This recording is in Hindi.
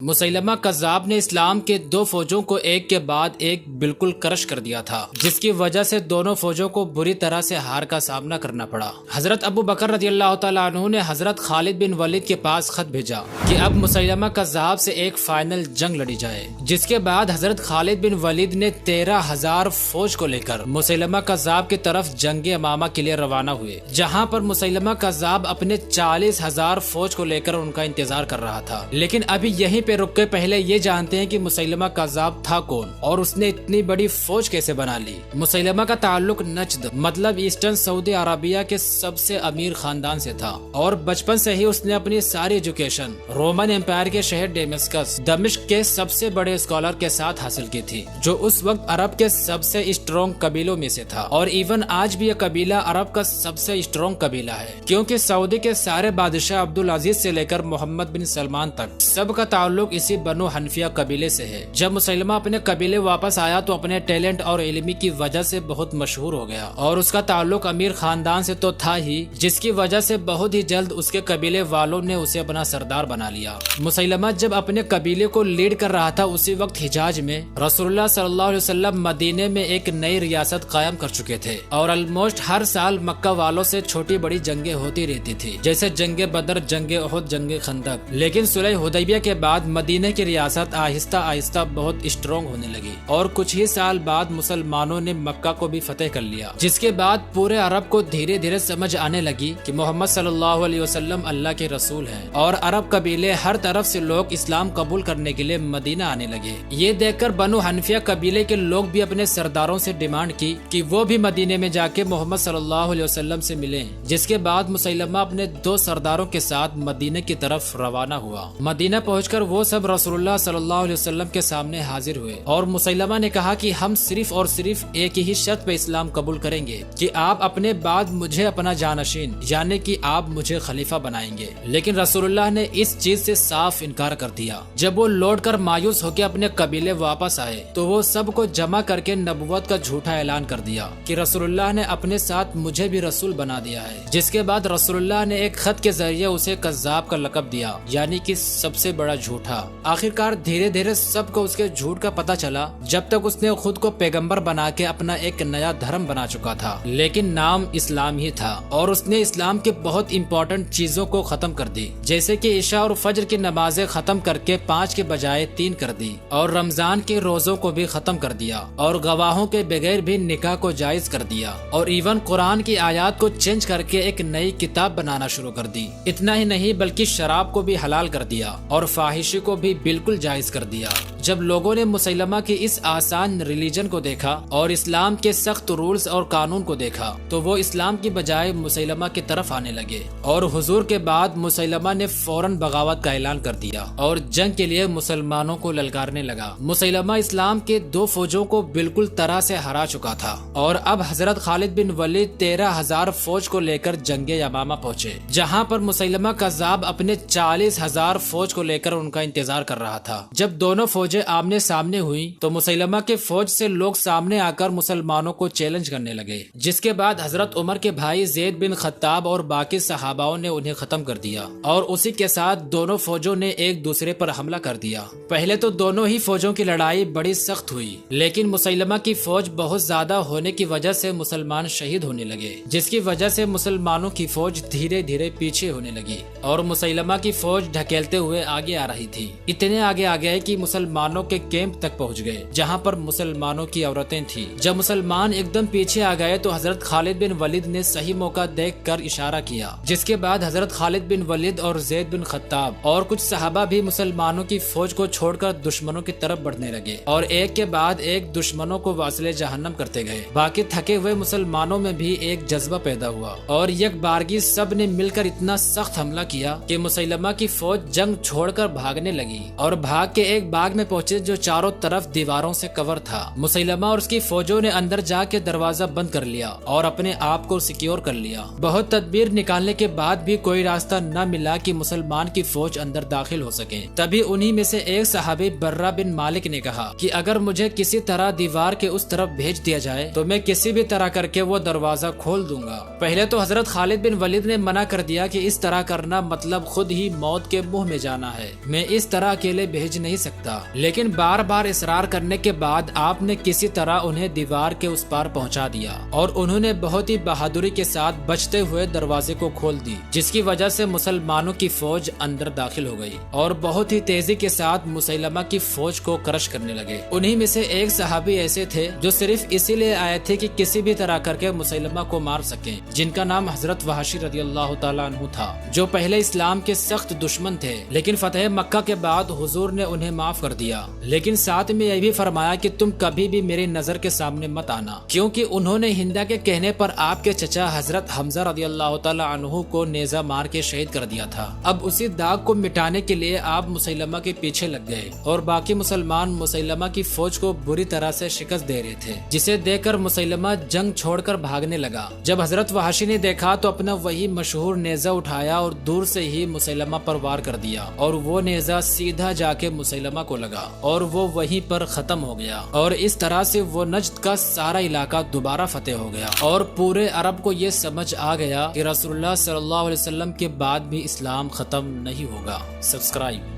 मुसैलमा कज़्ज़ाब ने इस्लाम के दो फौजों को एक के बाद एक बिल्कुल क्रश कर दिया था, जिसकी वजह से दोनों फौजों को बुरी तरह से हार का सामना करना पड़ा। हजरत अबू बकर रज़ियल्लाहु तआला अन्हु ने हजरत खालिद बिन वलीद के पास खत भेजा कि अब मुसैलमा कज़्ज़ाब से एक फाइनल जंग लड़ी जाए। जिसके बाद हजरत खालिद बिन वलीद ने 13,000 फौज को लेकर मुसैलमा कज़्ज़ाब की तरफ जंग यमामा के लिए रवाना हुए, जहाँ पर मुसैलमा कज़्ज़ाब अपने 40,000 फौज को लेकर उनका इंतजार कर रहा था। लेकिन अभी यहीं पे रुक के पहले ये जानते हैं कि मुसैलमा कज़्ज़ाब था कौन और उसने इतनी बड़ी फौज कैसे बना ली। मुसैलमा का ताल्लुक नज्द मतलब ईस्टर्न सऊदी अरबिया के सबसे अमीर खानदान से था और बचपन से ही उसने अपनी सारी एजुकेशन रोमन एम्पायर के शहर डेमस्कस दमिश्क के सबसे बड़े स्कॉलर के साथ हासिल की थी, जो उस वक्त अरब के सबसे स्ट्रॉन्ग कबीलों में से था। और इवन आज भी यह कबीला अरब का सबसे स्ट्रॉन्ग कबीला है, क्योंकि सऊदी के सारे बादशाह अब्दुल अजीज से लेकर मोहम्मद बिन सलमान तक सबका ताल्लुक इसी बनु हनफिया कबीले से है। जब मुसैलमा अपने कबीले वापस आया तो अपने टैलेंट और इल्मी की वजह से बहुत मशहूर हो गया और उसका ताल्लुक अमीर खानदान से तो था ही, जिसकी वजह से बहुत ही जल्द उसके कबीले वालों ने उसे अपना सरदार बना लिया। मुसैलमा जब अपने कबीले को लीड कर रहा था उसी वक्त हिजाज में रसूलुल्लाह सल्लल्लाहु अलैहि वसल्लम मदीने में एक नई रियासत कायम कर चुके थे और ऑलमोस्ट हर साल मक्का वालों से छोटी बड़ी जंगें होती रहती थी, जैसे जंगे बदर, जंगे उहुद, जंगे खंदक। लेकिन सुलह हुदैबिया के बाद मदीने की रियासत आहिस्ता आहिस्ता बहुत स्ट्रॉन्ग होने लगी और कुछ ही साल बाद मुसलमानों ने मक्का को भी फतेह कर लिया, जिसके बाद पूरे अरब को धीरे धीरे समझ आने लगी कि मोहम्मद सल्लल्लाहु अलैहि वसल्लम अल्लाह के रसूल हैं और अरब कबीले हर तरफ से लोग इस्लाम कबूल करने के लिए मदीना आने लगे। ये देखकर बनु हनफिया कबीले के लोग भी अपने सरदारों से डिमांड की कि वो भी मदीने में जाके मोहम्मद सल्लल्लाहु अलैहि वसल्लम से मिलें। जिसके बाद मुसैलमा अपने 2 सरदारों के साथ मदीने की तरफ रवाना हुआ। मदीना पहुंचकर वो सब रसूलुल्लाह सल्लल्लाहु अलैहि वसल्लम के सामने हाजिर हुए और मुसैलमा ने कहा कि हम सिर्फ और सिर्फ एक ही शर्त पे इस्लाम कबूल करेंगे कि आप अपने बाद मुझे अपना जानशीन यानी कि आप मुझे खलीफा बनाएंगे। लेकिन रसूलुल्लाह ने इस चीज से साफ इनकार कर दिया। जब वो लौट कर मायूस होकर अपने कबीले वापस आए तो वो सबको जमा करके नबुवत का झूठा ऐलान कर दिया कि रसूलुल्लाह ने अपने साथ मुझे भी रसूल बना दिया है। जिसके बाद रसूलुल्लाह ने एक खत के जरिए उसे कज़्ज़ाब का लक़ब दिया, यानी कि सबसे बड़ा झूठा। आखिरकार धीरे धीरे सबको उसके झूठ का पता चला, जब तक उसने खुद को पैगंबर बना के अपना एक नया धर्म बना चुका था, लेकिन नाम इस्लाम ही था। और उसने इस्लाम के बहुत इम्पोर्टेंट चीजों को खत्म कर दी, जैसे कि इशा और फजर की नमाजें खत्म करके 5 के बजाय 3 कर दी और रमजान के रोजों को भी खत्म कर दिया और गवाहों के बगैर भी निकाह को जायज कर दिया और इवन कुरान की आयत को चेंज करके एक नई किताब बनाना शुरू कर दी। इतना ही नहीं बल्कि शराब को भी हलाल कर दिया और फाहिशी को भी बिल्कुल जायज कर दिया। जब लोगों ने मुसैलमा की इस आसान रिलीजन को देखा और इस्लाम के सख्त रूल्स और कानून को देखा तो वो इस्लाम की बजाय मुसैलमा की तरफ आने लगे और हुजूर के बाद मुसैलमा ने फौरन बगावत का ऐलान कर दिया और जंग के लिए मुसलमानों को ललकारने लगा। मुसैलमा इस्लाम के 2 फौजों को बिल्कुल तरह से हरा चुका था और अब हजरत खालिद बिन वलीद 13,000 फौज को लेकर जंगे यमामा पहुँचे, जहाँ पर मुसैलमा कज़्ज़ाब अपने 40,000 फौज को लेकर उनका इंतजार कर रहा था। जब दोनों फौजें आमने सामने हुई तो मुसैलमा के फौज से लोग सामने आकर मुसलमानों को चैलेंज करने लगे, जिसके बाद हजरत उमर के भाई ज़ैद बिन खत्ताब और बाकी सहाबाओं ने उन्हें खत्म कर दिया और उसी के साथ दोनों फौजों ने एक दूसरे पर हमला कर दिया। पहले तो दोनों ही फौजों की लड़ाई बड़ी सख्त हुई, लेकिन मुसैलमा की फौज बहुत ज्यादा होने की वजह से मुसलमान शहीद होने लगे, जिसकी वजह से मुसलमानों की फौज धीरे धीरे पीछे होने लगी और मुसैलमा की फौज ढकेलते हुए आगे आ रही थी। इतने आगे आ गए कि मुसलमानों के कैंप तक पहुंच गए, जहां पर मुसलमानों की औरतें थी। जब मुसलमान एकदम पीछे आ गए तो हजरत खालिद बिन वलीद ने सही मौका देखकर इशारा किया, जिसके बाद हजरत खालिद बिन वलीद और ज़ैद बिन खत्ताब और कुछ सहाबा भी मुसलमानों की फौज को छोड़कर दुश्मनों की तरफ बढ़ने लगे और एक के बाद एक दुश्मनों को वासिले जहन्नम करते गए। बाकी थके हुए मुसलमानों में भी एक जज्बा पैदा हुआ और एक बारगी सब ने मिलकर इतना सख्त हमला किया कि मुसैलमा की फौज जंग छोड़कर भागने लगी और भाग के एक बाग में पहुंचे जो चारों तरफ दीवारों से कवर था। मुसैलमा और उसकी फौजों ने अंदर जाके दरवाजा बंद कर लिया और अपने आप को सिक्योर कर लिया। बहुत तदबीर निकालने के बाद भी कोई रास्ता न मिला कि मुसलमान की फौज अंदर दाखिल हो सके। तभी उन्हीं में से एक सहाबी बर्रा बिन मालिक ने कहा कि अगर मुझे किसी तरह दीवार के उस तरफ भेज दिया जाए तो मैं किसी भी तरह करके वो दरवाजा खोल दूंगा। पहले तो हजरत खालिद बिन वलीद ने मना कर दिया कि इस तरह करना मतलब खुद ही मौत के मुंह में जाना है, मैं इस तरह अकेले भेज नहीं सकता। लेकिन बार बार इसरार करने के बाद आपने किसी तरह उन्हें दीवार के उस पार पहुंचा दिया और उन्होंने बहुत ही बहादुरी के साथ बचते हुए दरवाजे को खोल दी, जिसकी वजह से मुसलमानों की फौज अंदर दाखिल हो गई और बहुत ही तेजी के साथ मुसैलमा की फौज को क्रश करने लगे। उन्हीं में से एक सहाबी ऐसे थे जो सिर्फ इसीलिए आए थे कि किसी भी तरह करके मुसैलमा को मार सकें, जिनका नाम हजरत वहाशी रदियल्लाहु ताला अन्हु था, जो पहले इस्लाम के सख्त दुश्मन थे। लेकिन फतेह मक्का के बाद हुजूर ने उन्हें माफ कर दिया, लेकिन साथ में यह भी फरमाया कि तुम कभी भी मेरी नजर के सामने मत आना, क्योंकि उन्होंने हिंदा के कहने पर आपके चचा हजरत हमजा रदियल्लाहु ताला अन्हु को नेजा मार के शहीद कर दिया था। अब उसी दाग को मिटाने के लिए आप मुसैलमा के पीछे लग गए और बाकी मुसलमान मुसैलमा की फौज को बुरी तरह से शिकस्त दे रहे थे, जिसे देखकर मुसैलमा जंग छोड़कर भागने लगा। जब हजरत वहाशी ने देखा तो अपना वही मशहूर नेजा उठाया और दूर से ही मुसैलमा पर वार कर दिया और वो नेजा सीधा जाके मुसैलमा को लगा और वो वहीं पर खत्म हो गया। और इस तरह से वो नज्द का सारा इलाका दोबारा फतेह हो गया और पूरे अरब को ये समझ आ गया कि रसूलुल्लाह सल्लल्लाहु अलैहि वसल्लम के बाद भी इस्लाम खत्म नहीं होगा। सब्सक्राइब।